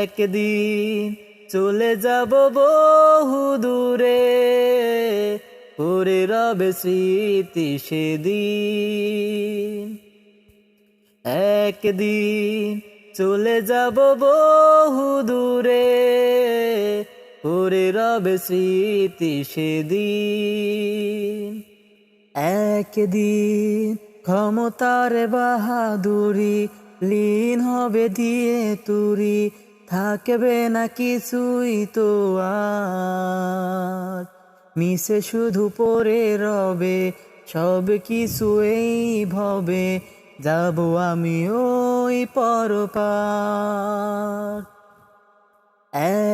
একদিন চলে যাব বহু দূরে, পড়ে রবে স্মৃতি সেদিন। একদিন চলে যাব বহু দূরে, পড়ে রবে স্মৃতি সেদিন। একদিন ক্ষমতার বাহাদুরি লীন হবে দিয়ে তুরি, থাকবে না কিছুই তো আর। মিশে শুধু পড়ে রবে সব কিছু এই ভবে, যাব আমি ওই পরপার।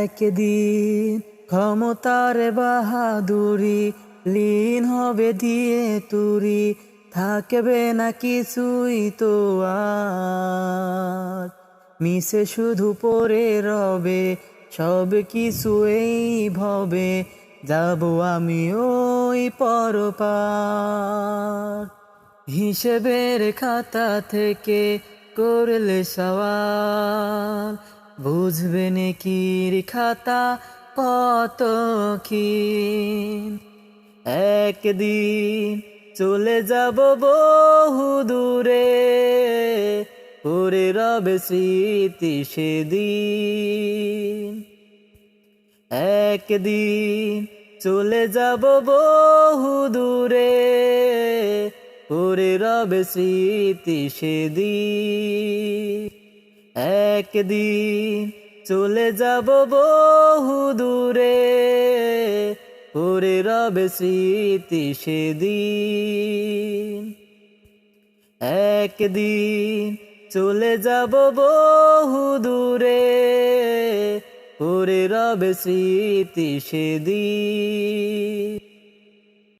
একদিন ক্ষমতার বাহাদুরি লীন হবে দিয়ে তুরি, থাকবে না কিছুই তো আর। মিশে শুধু পড়ে রবে সব কিছু এই ভবে, যাব আমি ওই পরপার। হিসেবের খাতা থেকে করলে সওয়াল, বুঝবে নেকির খাতা কত ক্ষীণ। একদিন চলে যাব বহু দূরে, পড়ে রবে স্মৃতি সেদিন। একদিন চলে যাব বহু দূরে, পড়ে রবে স্মৃতি সেদিন। একদিন চলে যাব বহু দূরে, পড়ে রবে স্মৃতি সেদিন। একদিন চলে যাব বহু দূরে, পড়ে রবে স্মৃতি সেদিন।